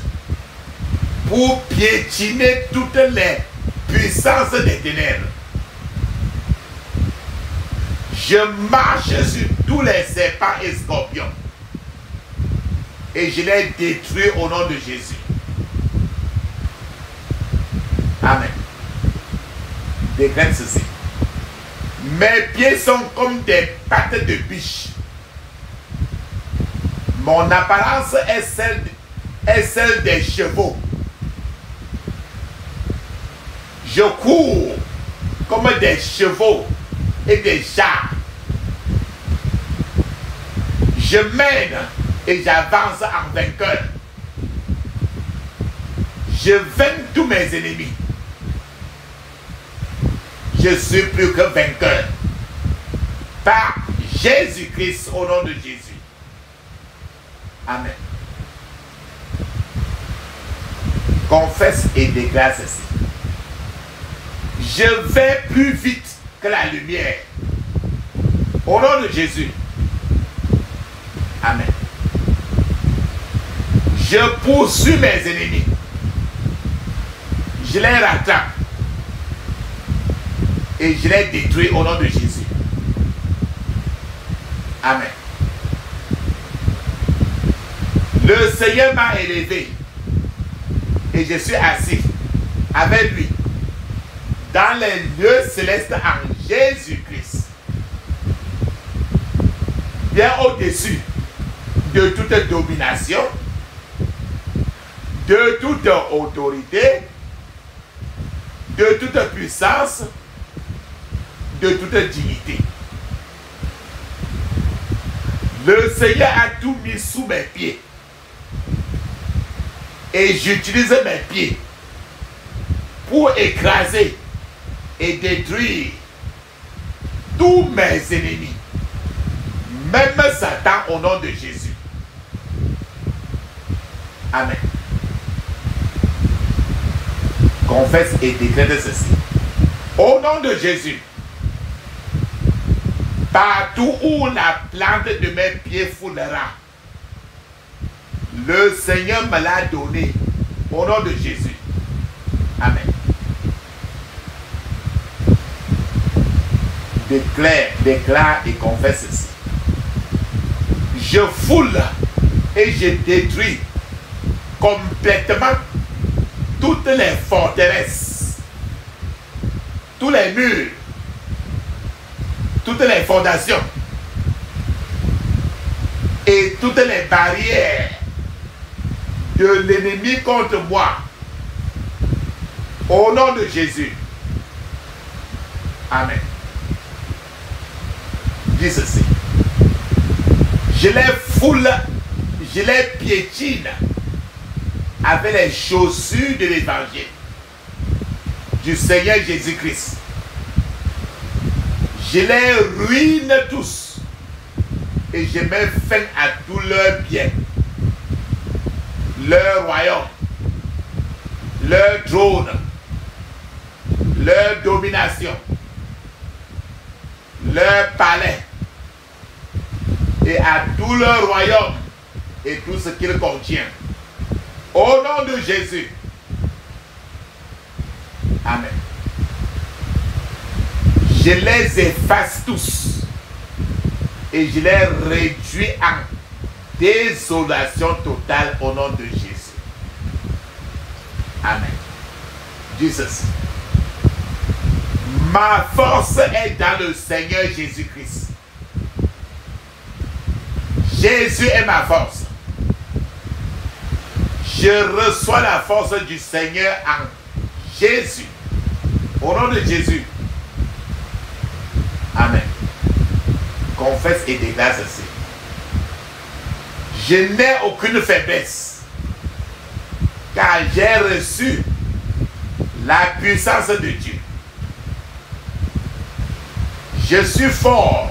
pour piétiner toutes les puissances des ténèbres. Je marche sur tous les serpents et scorpions et je les détruis au nom de Jésus. Amen. Décrète ceci. Mes pieds sont comme des pattes de biche. Mon apparence est celle des chevaux. Je cours comme des chevaux et des chars. Je mène et j'avance en vainqueur. Je vainc tous mes ennemis. Je suis plus que vainqueur. Par Jésus-Christ, au nom de Jésus. Amen. Confesse et déclare ceci. Je vais plus vite que la lumière. Au nom de Jésus. Amen. Je poursuis mes ennemis. Je les rattrape. Et je les détruis au nom de Jésus. Amen. Le Seigneur m'a élevé. Et je suis assis avec lui dans les lieux célestes en Jésus-Christ. Bien au-dessus de toute domination, de toute autorité, de toute puissance, de toute dignité. Le Seigneur a tout mis sous mes pieds. Et j'utilise mes pieds pour écraser et détruire tous mes ennemis. Même Satan au nom de Jésus. Amen. Confesse et déclare ceci. Au nom de Jésus, partout où la plante de mes pieds foulera, le Seigneur me l'a donné. Au nom de Jésus. Amen. Déclare et confesse ceci. Je foule et je détruis complètement toutes les forteresses, tous les murs, toutes les fondations et toutes les barrières de l'ennemi contre moi. Au nom de Jésus. Amen. Dis ceci. Je les foule, je les piétine avec les chaussures de l'évangile du Seigneur Jésus-Christ. Je les ruine tous et je mets fin à tous leurs biens, leur royaume, leur trône, leur domination, leur palais et à tout leur royaume et tout ce qu'il contient. Au nom de Jésus. Amen. Je les efface tous et je les réduis en désolation totale au nom de Jésus. Amen. Dis ceci. Ma force est dans le Seigneur Jésus-Christ. Jésus est ma force. Je reçois la force du Seigneur en Jésus. Au nom de Jésus. Amen. Confesse et déclare ceci. Je n'ai aucune faiblesse, car j'ai reçu la puissance de Dieu. Je suis fort.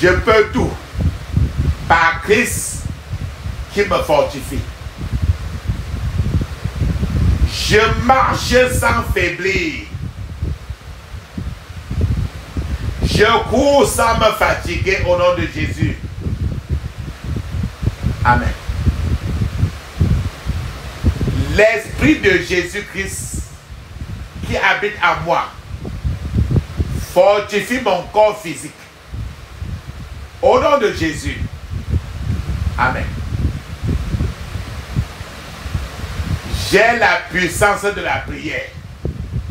Je peux tout par Christ qui me fortifie. Je marche sans faiblir. Je cours sans me fatiguer au nom de Jésus. Amen. L'Esprit de Jésus-Christ qui habite en moi fortifie mon corps physique. Au nom de Jésus. Amen. J'ai la puissance de la prière.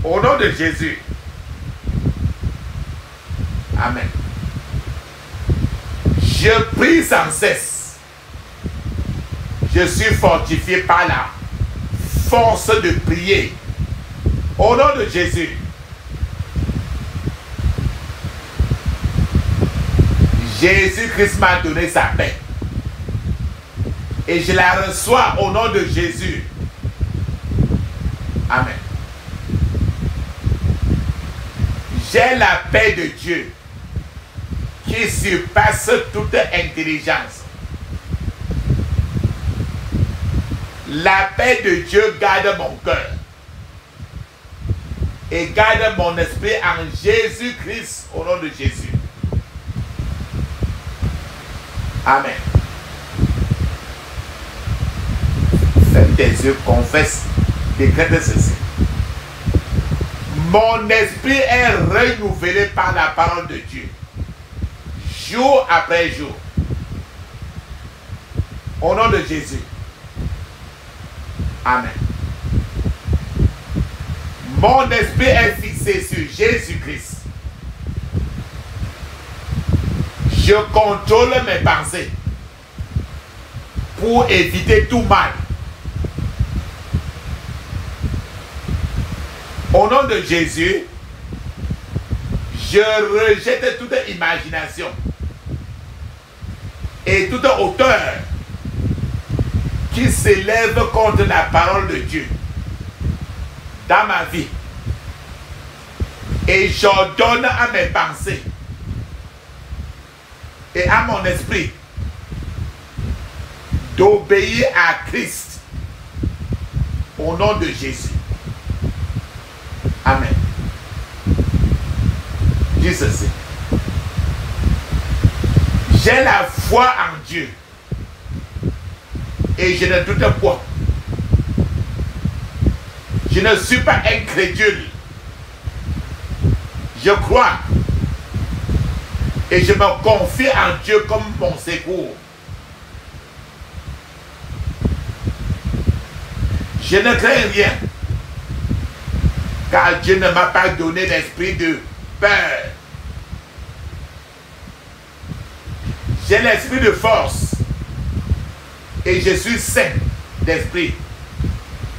Au nom de Jésus. Amen. Je prie sans cesse. Je suis fortifié par la force de prier. Au nom de Jésus. Jésus-Christ m'a donné sa paix. Et je la reçois au nom de Jésus. Amen. J'ai la paix de Dieu qui surpasse toute intelligence. La paix de Dieu garde mon cœur et garde mon esprit en Jésus-Christ au nom de Jésus. Amen. Ferme tes yeux, confesse, décrète ceci. Mon esprit est renouvelé par la parole de Dieu, jour après jour. Au nom de Jésus. Amen. Mon esprit est fixé sur Jésus-Christ. Je contrôle mes pensées pour éviter tout mal. Au nom de Jésus, je rejette toute imagination et toute hauteur qui s'élève contre la parole de Dieu dans ma vie. Et j'ordonne à mes pensées et à mon esprit d'obéir à Christ au nom de Jésus. Amen. Dis ceci. J'ai la foi en Dieu et je ne doute pas. Je ne suis pas incrédule. Je crois et je me confie en Dieu comme mon secours. Je ne crains rien, car Dieu ne m'a pas donné l'esprit de peur. J'ai l'esprit de force et je suis saint d'esprit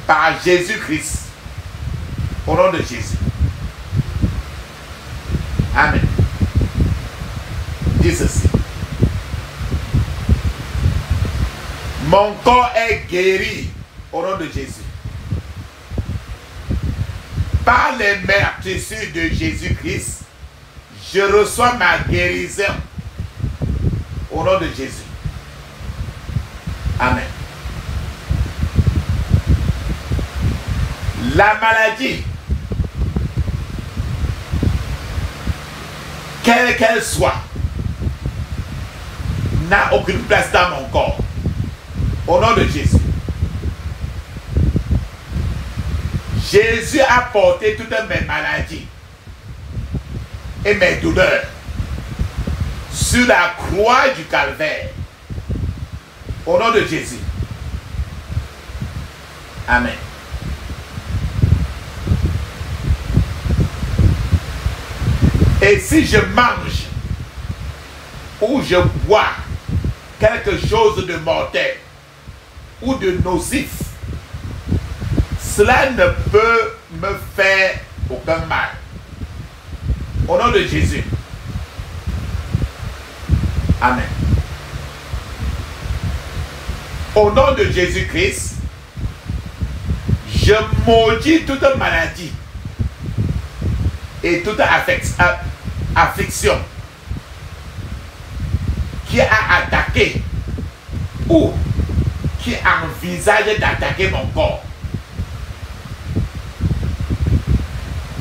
par Jésus-Christ. Au nom de Jésus. Amen. Dis ceci. Mon corps est guéri au nom de Jésus. Par les meurtrissures de Jésus-Christ, je reçois ma guérison au nom de Jésus. Amen. La maladie, quelle qu'elle soit, n'a aucune place dans mon corps. Au nom de Jésus. Jésus a porté toutes mes maladies et mes douleurs sur la croix du calvaire. Au nom de Jésus. Amen. Et si je mange ou je bois quelque chose de mortel ou de nocif, cela ne peut me faire aucun mal. Au nom de Jésus. Amen. Au nom de Jésus-Christ, je maudis toute maladie et toute affliction qui a attaqué ou qui envisage d'attaquer mon corps.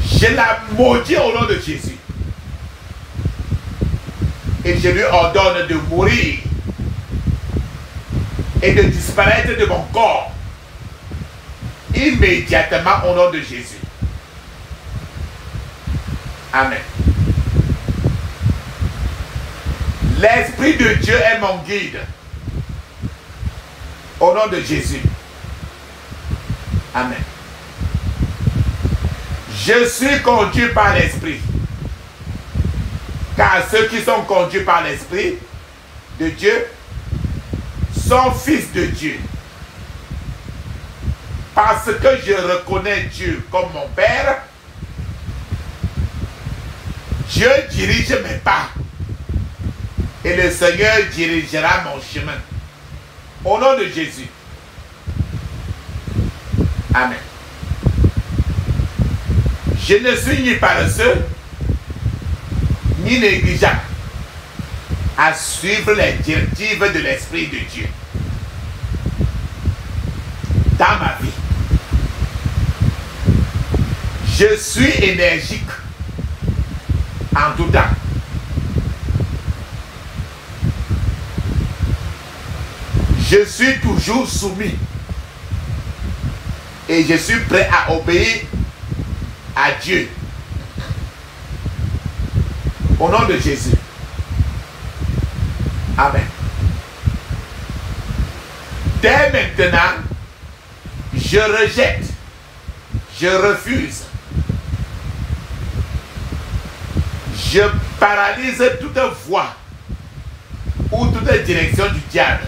Je la maudis au nom de Jésus. Et je lui ordonne de mourir et de disparaître de mon corps immédiatement au nom de Jésus. Amen. L'Esprit de Dieu est mon guide. Au nom de Jésus. Amen. Je suis conduit par l'Esprit. Car ceux qui sont conduits par l'Esprit de Dieu sont fils de Dieu. Parce que je reconnais Dieu comme mon Père, Dieu dirige mes pas. Et le Seigneur dirigera mon chemin. Au nom de Jésus. Amen. Je ne suis ni paresseux, ni négligent à suivre les directives de l'Esprit de Dieu dans ma vie. Je suis énergique en tout temps. Je suis toujours soumis. Et je suis prêt à obéir à Dieu. Au nom de Jésus. Amen. Dès maintenant, je rejette, je refuse, je paralyse toute voie ou toute direction du diable.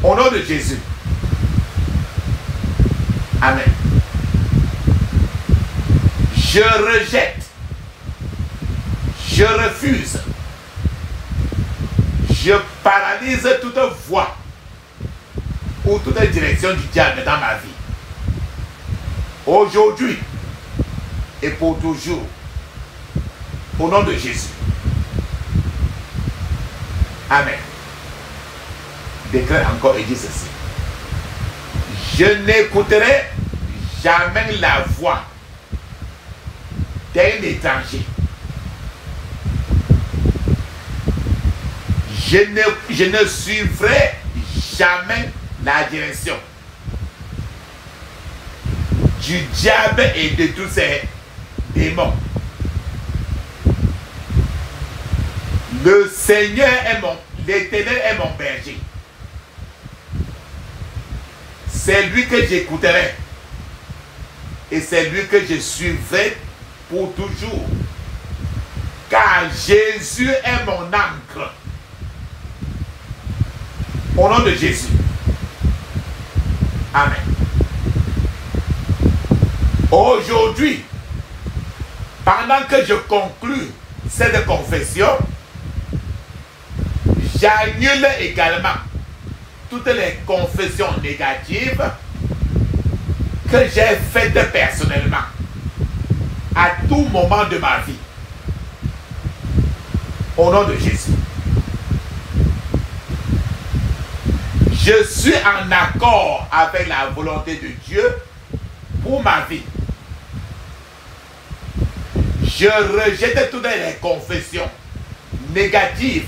Au nom de Jésus. Amen. Je rejette, je refuse, je paralyse toute voie ou toute direction du diable dans ma vie. Aujourd'hui et pour toujours. Au nom de Jésus. Amen. Déclare encore et dit ceci. Je n'écouterai jamais la voix d'un étranger. Je ne suivrai jamais la direction du diable et de tous ses démons. Le Seigneur est l'Éternel est mon berger. C'est lui que j'écouterai et c'est lui que je suivrai pour toujours. Car Jésus est mon ancre. Au nom de Jésus. Amen. Aujourd'hui, pendant que je conclue cette confession, j'annule également toutes les confessions négatives que j'ai faites personnellement à tout moment de ma vie. Au nom de Jésus. Je suis en accord avec la volonté de Dieu pour ma vie. Je rejette toutes les confessions négatives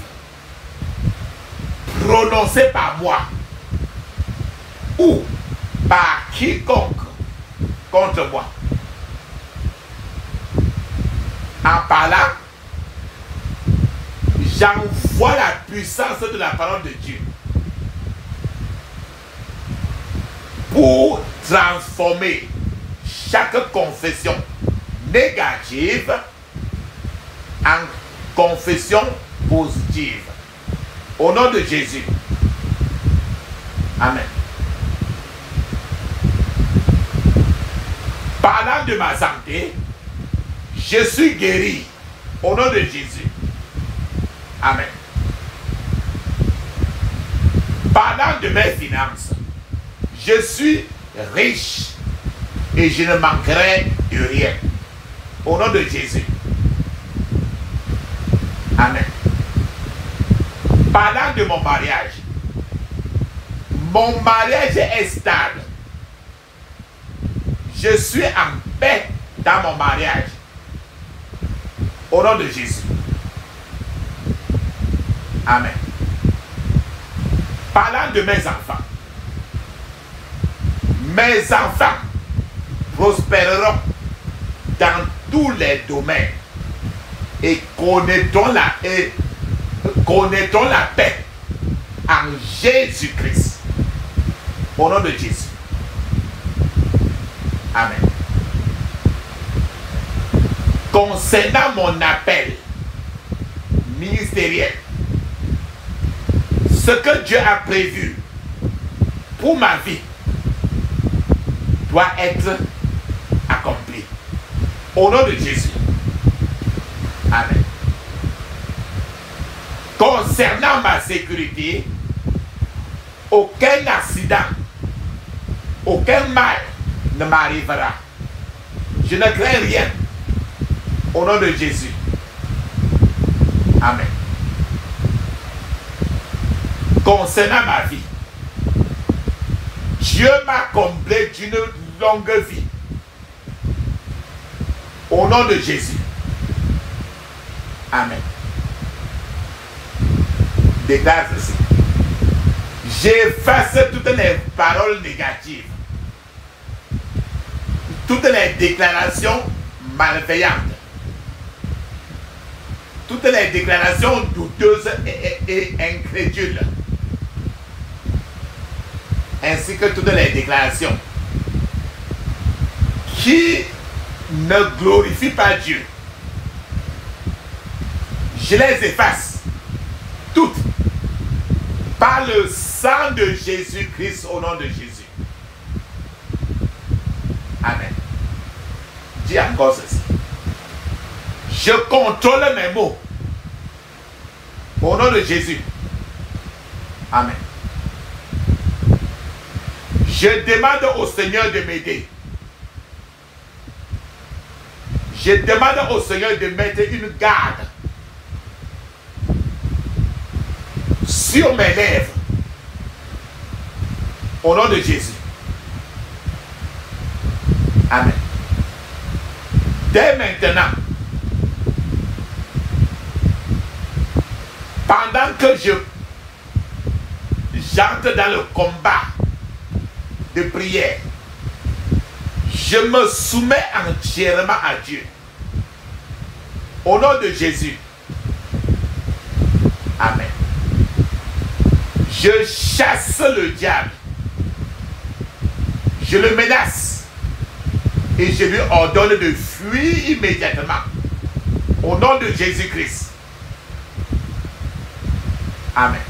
prononcées par moi ou par quiconque contre moi. En parlant, j'envoie la puissance de la parole de Dieu pour transformer chaque confession négative en confession positive. Au nom de Jésus. Amen. Parlant de ma santé, je suis guéri. Au nom de Jésus. Amen. Parlant de mes finances, je suis riche et je ne manquerai de rien. Au nom de Jésus. Amen. Parlant de mon mariage est stable. Je suis en paix dans mon mariage. Au nom de Jésus. Amen. Parlant de mes enfants prospéreront dans tous les domaines et connaîtront la paix en Jésus-Christ. Au nom de Jésus. Amen. Concernant mon appel ministériel, ce que Dieu a prévu pour ma vie doit être accompli. Au nom de Jésus. Amen. Concernant ma sécurité, aucun accident, aucun mal ne m'arrivera. Je ne crains rien. Au nom de Jésus. Amen. Concernant ma vie, Dieu m'a comblé d'une longue vie. Au nom de Jésus. Amen. Déclare ceci. J'efface toutes les paroles négatives, toutes les déclarations malveillantes, toutes les déclarations douteuses et incrédules, ainsi que toutes les déclarations qui ne glorifient pas Dieu. Je les efface toutes par le sang de Jésus-Christ, au nom de Jésus. Amen. Dis encore ceci. Je contrôle mes mots au nom de Jésus. Amen. Je demande au Seigneur de m'aider. Je demande au Seigneur de mettre une garde sur mes lèvres au nom de Jésus. Amen. Dès maintenant, pendant que j'entre dans le combat de prière, je me soumets entièrement à Dieu. Au nom de Jésus. Amen. Je chasse le diable. Je le menace. Et je lui ordonne de fuir immédiatement. Au nom de Jésus-Christ. Amen.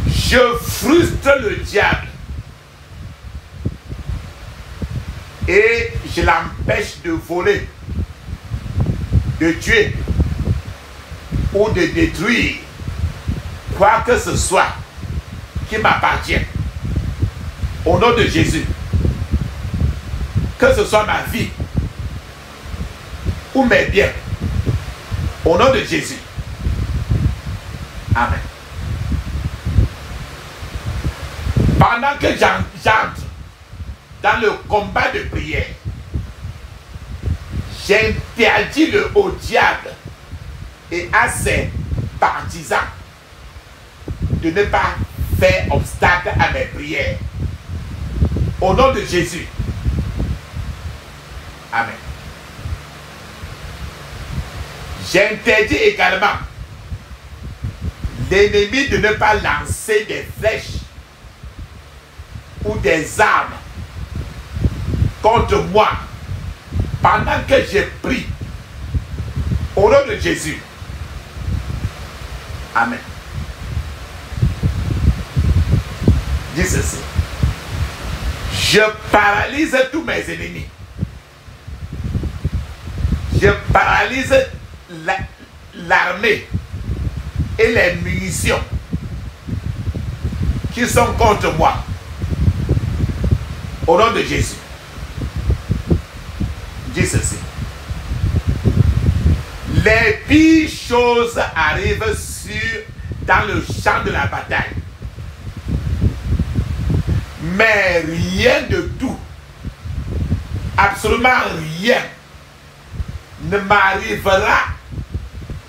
Je frustre le diable. Et je l'empêche de voler, de tuer ou de détruire quoi que ce soit qui m'appartient. Au nom de Jésus. Que ce soit ma vie ou mes biens. Au nom de Jésus. Amen. Pendant que j'entre dans le combat de prière, j'interdis au diable et à ses partisans de ne pas faire obstacle à mes prières. Au nom de Jésus. Amen. J'interdis également l'ennemi de ne pas lancer des flèches ou des armes contre moi pendant que je prie. Au nom de Jésus. Amen. Dis ceci. Je paralyse tous mes ennemis. Je paralyse l'armée et les munitions qui sont contre moi. Au nom de Jésus. Dis ceci. Les pires choses arrivent dans le champ de la bataille. Mais rien de tout, absolument rien, ne m'arrivera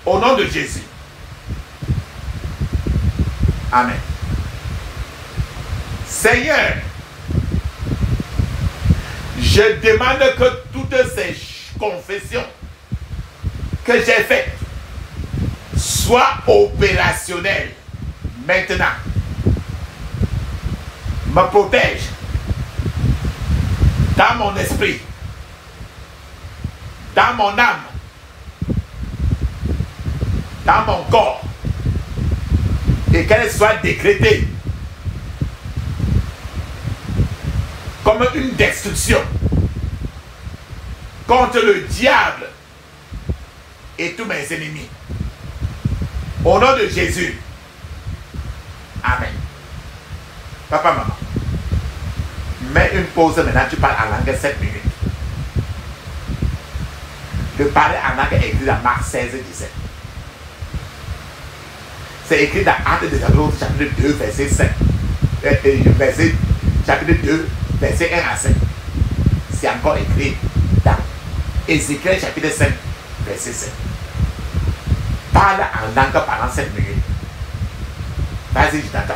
au nom de Jésus. Amen. Seigneur, je demande que toutes ces confessions que j'ai faites soient opérationnelles maintenant. Me protège dans mon esprit, dans mon âme, dans mon corps, et qu'elle soit décrétée comme une destruction contre le diable et tous mes ennemis. Au nom de Jésus. Amen. Papa, maman, mets une pause maintenant, tu parles en langue 7 minutes. De parler en langue est écrit dans Marc 16, 17. C'est écrit dans Actes des Apôtres, chapitre 2, verset 5. Chapitre 2, verset 1 à 5. C'est encore écrit dans Ézéchiel, chapitre 5, verset 7. Parle en langue pendant 7 minutes. Vas-y, je t'attends.